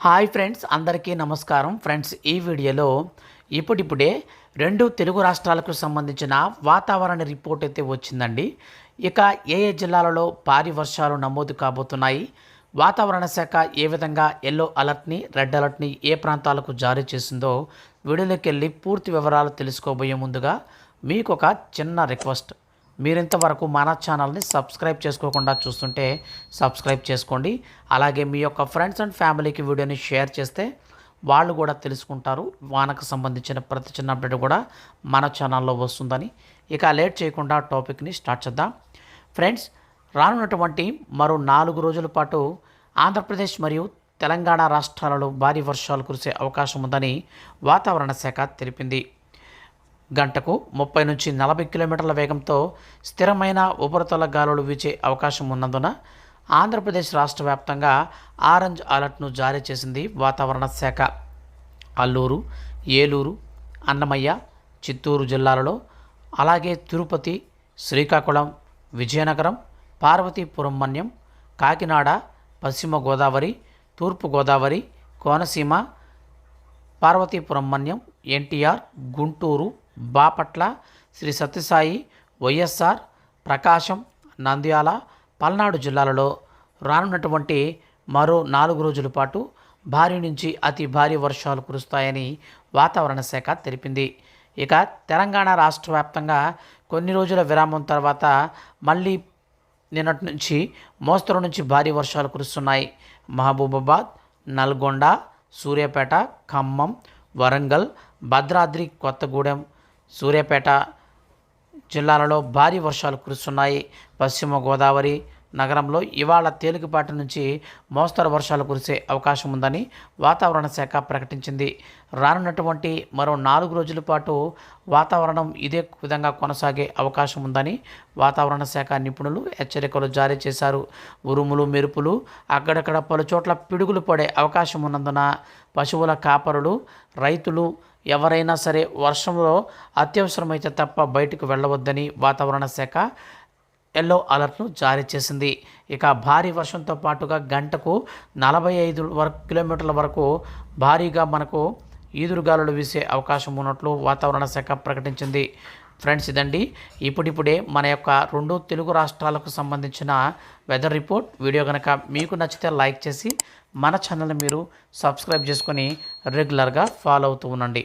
Hi friends, అందరికీ నమస్కారం. Friends, ఈ వీడియోలో ఇప్పుడిప్పుడే రెండు తెలుగు రాష్ట్రాలకు సంబంధించిన వాతావరణ రిపోర్ట్ అయితే వచ్చిందండి. ఇక ఏ ఏ జిల్లాలలో భారీ వర్షాలు నమోదు కాబోతున్నాయి, వాతావరణ శాఖ ఏ విధంగా ఎల్లో అలర్ట్ని, రెడ్ అలర్ట్ని ఏ ప్రాంతాలకు జారీ చేసిందో వీడియోలోకి వెళ్ళి పూర్తి వివరాలు తెలుసుకోబోయే ముందుగా మీకు ఒక చిన్న రిక్వెస్ట్. మీరింతవరకు మన ఛానల్ని సబ్స్క్రైబ్ చేసుకోకుండా చూస్తుంటే సబ్స్క్రైబ్ చేసుకోండి. అలాగే మీ యొక్క ఫ్రెండ్స్ అండ్ ఫ్యామిలీకి వీడియోని షేర్ చేస్తే వాళ్ళు కూడా తెలుసుకుంటారు. వానకు సంబంధించిన ప్రతి చిన్న అప్డేట్ కూడా మన ఛానల్లో వస్తుందని. ఇక లేట్ చేయకుండా టాపిక్ని స్టార్ట్ చేద్దాం. ఫ్రెండ్స్, రానున్నటువంటి మరో 4 రోజుల పాటు ఆంధ్రప్రదేశ్ మరియు తెలంగాణ రాష్ట్రాలలో భారీ వర్షాలు కురిసే అవకాశం ఉందని వాతావరణ శాఖ తెలిపింది. గంటకు 30 నుంచి 40 కిలోమీటర్ల వేగంతో స్థిరమైన ఉపరితల గాలులు వీచే అవకాశం ఉన్నందున ఆంధ్రప్రదేశ్ రాష్ట్ర వ్యాప్తంగా ఆరెంజ్ అలర్ట్ను జారీ చేసింది వాతావరణ శాఖ. అల్లూరు, ఏలూరు, అన్నమయ్య, చిత్తూరు జిల్లాలలో, అలాగే తిరుపతి, శ్రీకాకుళం, విజయనగరం, పార్వతీపురం మన్యం, కాకినాడ, పశ్చిమ గోదావరి, తూర్పు గోదావరి, కోనసీమ, పార్వతీపురం మన్యం, ఎన్టీఆర్, గుంటూరు, బాపట్ల, శ్రీ సత్యసాయి, వైఎస్ఆర్, ప్రకాశం, నంద్యాల, పల్నాడు జిల్లాలలో రానున్నటువంటి మరో 4 రోజుల పాటు భారీ నుంచి అతి భారీ వర్షాలు కురుస్తాయని వాతావరణ శాఖ తెలిపింది. ఇక తెలంగాణ రాష్ట్ర వ్యాప్తంగా కొన్ని రోజుల విరామం తర్వాత మళ్ళీ నిన్నటి నుంచి మోస్తరు నుంచి భారీ వర్షాలు కురుస్తున్నాయి. మహబూబాబాద్, నల్గొండ, సూర్యాపేట, ఖమ్మం, వరంగల్, భద్రాద్రి కొత్తగూడెం, సూర్యాపేట జిల్లాలలో భారీ వర్షాలు కురుస్తున్నాయి. పశ్చిమ గోదావరి నగరంలో ఇవాళ తేలికపాటి నుంచి మోస్తరు వర్షాలు కురిసే అవకాశం ఉందని వాతావరణ శాఖ ప్రకటించింది. రానున్నటువంటి మరో 4 రోజుల పాటు వాతావరణం ఇదే విధంగా కొనసాగే అవకాశం ఉందని వాతావరణ శాఖ నిపుణులు హెచ్చరికలు జారీ చేశారు. ఉరుములు, మెరుపులు, అక్కడక్కడ పలుచోట్ల పిడుగులు పడే అవకాశం ఉన్నందున పశువుల కాపరులు, రైతులు ఎవరైనా సరే వర్షంలో అత్యవసరమైతే తప్ప బయటకు వెళ్ళవద్దని వాతావరణ శాఖ ఎల్లో అలర్ట్ను జారీ చేసింది. ఇక భారీ వర్షంతో పాటుగా గంటకు 45 కిలోమీటర్ల వరకు భారీగా మనకు ఈదురుగాలులు వీసే అవకాశం ఉన్నట్లు వాతావరణ శాఖ ప్రకటించింది. ఫ్రెండ్స్, ఇదండి ఇప్పుడిప్పుడే మన యొక్క 2 తెలుగు రాష్ట్రాలకు సంబంధించిన వెదర్ రిపోర్ట్. వీడియో కనుక మీకు నచ్చితే లైక్ చేసి మన ఛానల్ని మీరు సబ్స్క్రైబ్ చేసుకొని రెగ్యులర్గా ఫాలో అవుతూ ఉండండి.